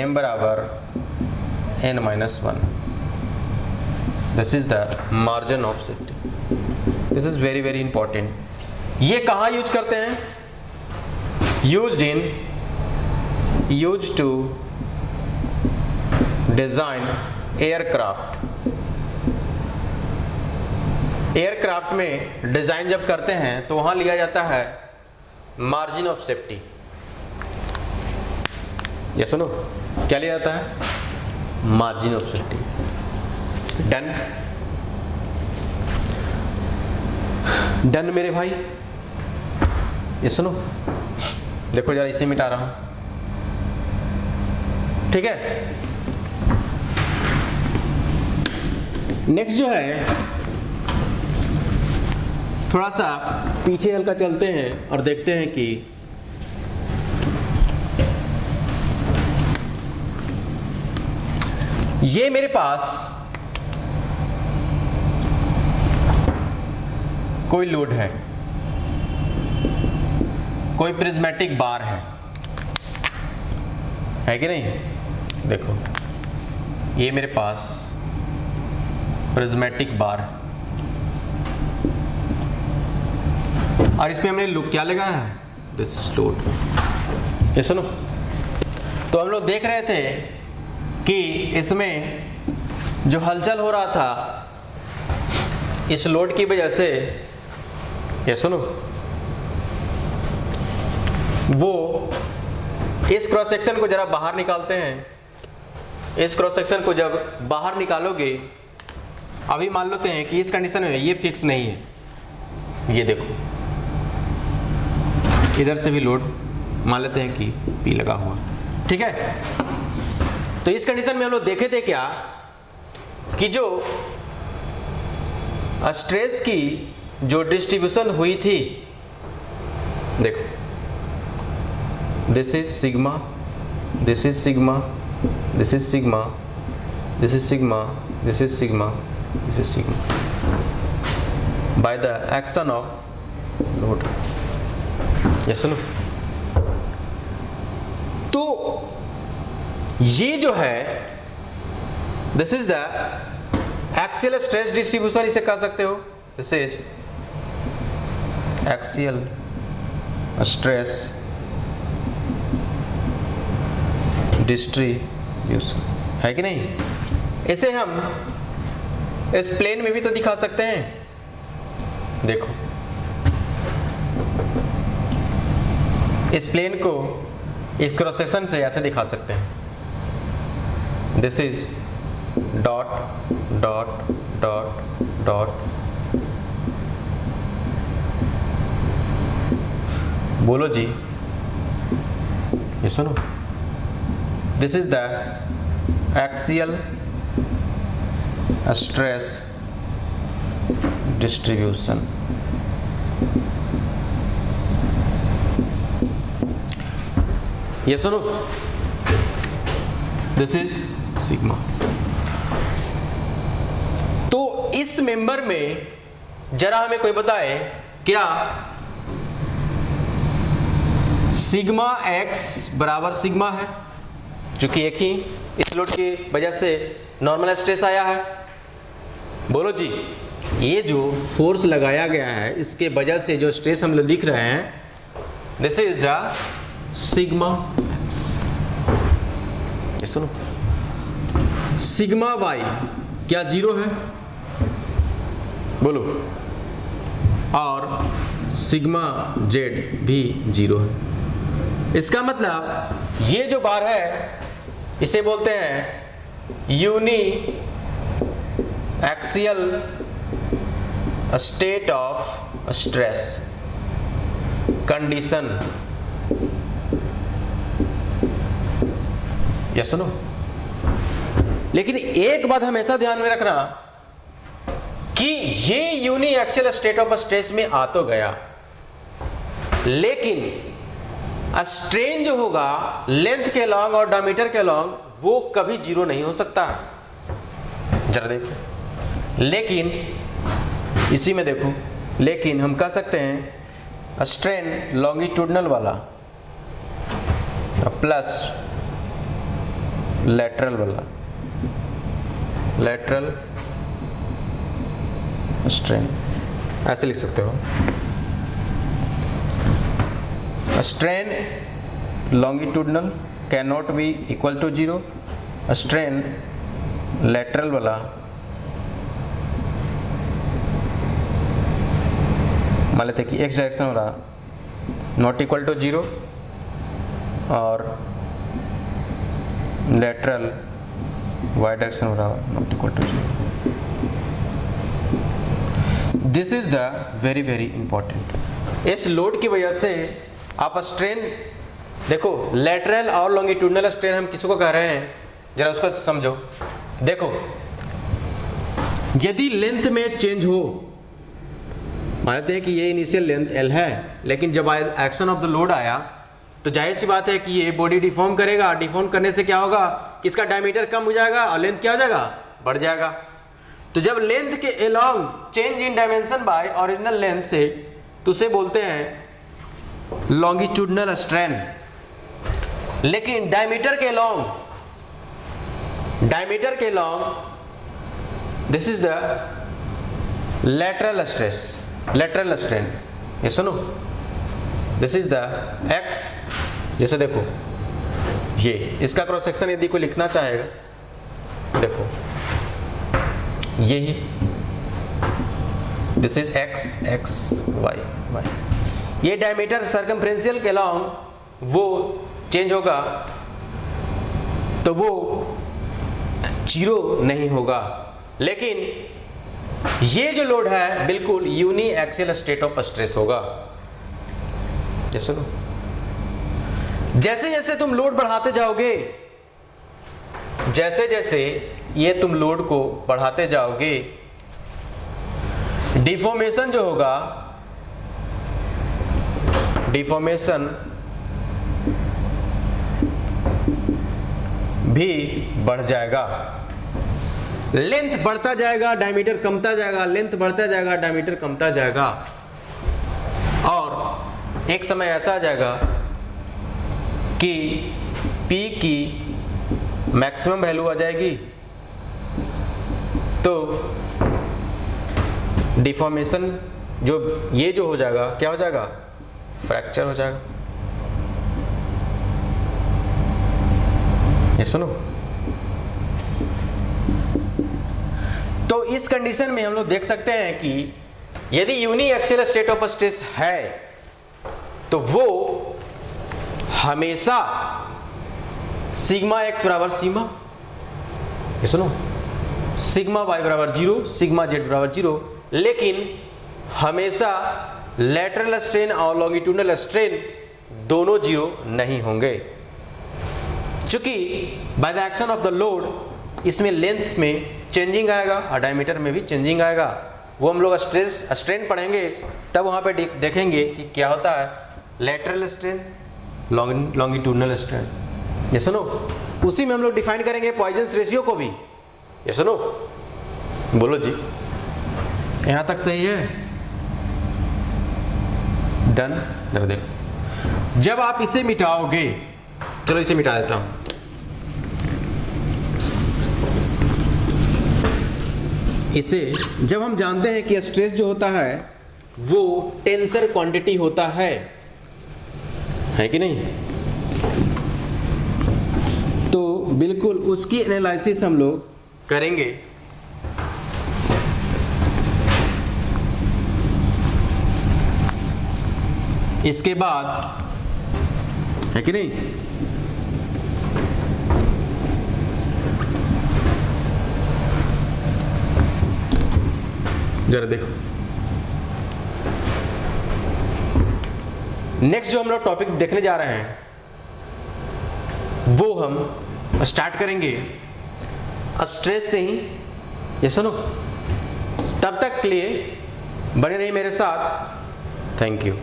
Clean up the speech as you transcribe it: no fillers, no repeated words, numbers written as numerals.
m बराबर n-1। This is the margin of safety. This is very very important. ये कहाँ use करते हैं? Used to design aircraft. Aircraft में design जब करते हैं तो वहां लिया जाता है मार्जिन ऑफ सेफ्टी। ये सुनो, क्या लिया जाता है? Margin of safety. Done done मेरे भाई। ये सुनो, देखो जरा इसे मिटा रहा हूं, ठीक है। नेक्स्ट जो है, थोड़ा सा पीछे हल्का चलते हैं और देखते हैं कि ये मेरे पास कोई लोड है, कोई प्रिज्मेटिक बार है कि नहीं? देखो ये मेरे पास प्रिज्मेटिक बार है और इसमें हमने लुक क्या लगाया है? This is load. ये सुनो, तो हम लोग देख रहे थे कि इसमें जो हलचल हो रहा था इस लोड की वजह से, ये सुनो, वो इस क्रॉस सेक्शन को जरा बाहर निकालते हैं। इस क्रॉस सेक्शन को जब बाहर निकालोगे, अभी मान लेते हैं कि इस कंडीशन में ये फिक्स नहीं है। ये देखो, इधर से भी लोड मान लेते हैं कि P लगा हुआ, ठीक है। तो इस कंडीशन में हम लोग देखे थे क्या कि जो स्ट्रेस की जो डिस्ट्रीब्यूशन हुई थी, देखो this is sigma, this is sigma, this is sigma, this is sigma, this is sigma, this is sigma, by the action of load. ये सुनो, तो ये जो है this is the axial stress distribution, इसे कह सकते हो। This is axial stress distribution, है कि नहीं? इसे हम इस प्लेन में भी तो दिखा सकते हैं। देखो इस प्लेन को इस क्रॉस सेक्शन से ऐसे दिखा सकते हैं। This is dot dot dot dot, बोलो जी, ये सुनो, this is the axial stress distribution. ये सुनो, दिस इज सिग्मा। तो इस मेंबर में जरा हमें कोई बताए क्या सिग्मा एक्स बराबर सिग्मा है, चूंकि एक ही इस लोड की वजह से नॉर्मल स्ट्रेस आया है। बोलो जी, ये जो फोर्स लगाया गया है इसके वजह से जो स्ट्रेस हम लोग लिख रहे हैं, this is the sigma x. ये सुनो, सिग्मा वाई क्या जीरो है? बोलो। और सिग्मा जेड भी जीरो है। इसका मतलब ये जो बार है इसे बोलते हैं uniaxial state of stress condition. ये सुनो, लेकिन एक बात हमेशा ध्यान में रखना कि ये uniaxial state of stress में आ तो गया, लेकिन स्ट्रेन जो होगा लेंथ के लॉन्ग और डायमीटर के लॉन्ग वो कभी जीरो नहीं हो सकता। जरा देखो, लेकिन इसी में देखो, लेकिन हम कह सकते हैं स्ट्रेन लॉन्गिट्यूडनल वाला प्लस लेटरल वाला, लेटरल स्ट्रेन ऐसे लिख सकते हो। Strain longitudinal can not be equal to 0, strain lateral वाला मान लेते कि एक्स डायरेक्शन हो रहा नॉट इक्वल टू 0 और लेटरल वाई डायरेक्शन हो रहा not equal to 0। This is the very very important. इस लोड की वजह से आप स्ट्रेन देखो, लेटरल और लॉन्गिट्यूडनल स्ट्रेन हम किसी को कह रहे हैं, जरा उसको समझो। देखो, यदि लेंथ में चेंज हो, मानते हैं कि ये इनिशियल लेंथ L है, लेकिन जब एक्शन ऑफ द लोड आया तो जाहिर सी बात है कि ये बॉडी डिफॉर्म करेगा। डिफॉर्म करने से क्या होगा कि इसका डायमीटर कम हो जाएगा और लेंथ क्या हो जाएगा, बढ़ जाएगा। तो जब लेंथ के along change in dimension by original length से, तो उसे बोलते हैं लॉन्गिट्यूडनल स्ट्रेन। लेकिन डायमीटर के along this is the lateral stress, lateral strain. ये सुनो, दिस इज द एक्स, जैसे देखो ये इसका क्रॉस सेक्शन यदि कोई लिखना चाहेगा, देखो यही this is X X Y Y, ये डायमीटर सर्कमफ्रेंशियल के अलोंग वो चेंज होगा तो वो 0 नहीं होगा। लेकिन ये जो लोड है बिल्कुल uniaxial state of stress होगा। ये सुनो, जैसे जैसे तुम लोड बढ़ाते जाओगे, जैसे जैसे ये तुम लोड को बढ़ाते जाओगे, डिफॉर्मेशन जो होगा, डिफॉर्मेशन भी बढ़ जाएगा। लेंथ बढ़ता जाएगा, डायमीटर कमता जाएगा, लेंथ बढ़ता जाएगा, डायमीटर कमता जाएगा। और एक समय ऐसा आ जाएगा कि P की मैक्सिमम वैल्यू आ जाएगी, तो डिफॉर्मेशन जो ये जो हो जाएगा, क्या हो जाएगा, फ्रैक्चर हो जाएगा। ये सुनो, तो इस कंडीशन में हम लोग देख सकते हैं कि यदि uniaxial state of stress है तो वो हमेशा सिग्मा एक्स बराबर सीमा, ये सुनो, सिग्मा वाई बराबर 0, सिग्मा जेड बराबर 0, लेकिन हमेशा लेटरल स्ट्रेन और लॉन्गिट्यूडनल स्ट्रेन दोनों 0 नहीं होंगे, क्योंकि by the action of the load इसमें लेंथ में चेंजिंग आएगा और डायमीटर में भी चेंजिंग आएगा। वो हम लोग स्ट्रेन पढ़ेंगे तब वहाँ पे देखेंगे कि क्या होता है लेटरल स्ट्रेन, लॉन्गिट्यूडनल स्ट्रेन। ये सुनो, उसी में हम लोग डिफाइन करेंगे पॉइजन्स रेशियो को भी। ये सुनो, बोलो जी, यहाँ तक सही है? डन। जरा देखो, जब आप इसे मिटाओगे, चलो इसे मिटा देता हूँ। इसे जब हम जानते हैं कि स्ट्रेस जो होता है वो टेंसर क्वांटिटी होता है कि नहीं, तो बिल्कुल उसकी एनालिसिस हम लोग करेंगे। इसके बाद है कि नहीं, जरा देखो, नेक्स्ट जो हम लोग टॉपिक देखने जा रहे हैं वो हम स्टार्ट करेंगे स्ट्रेस से ही। ये सुनो, तब तक के लिए बने रहिए मेरे साथ। Thank you.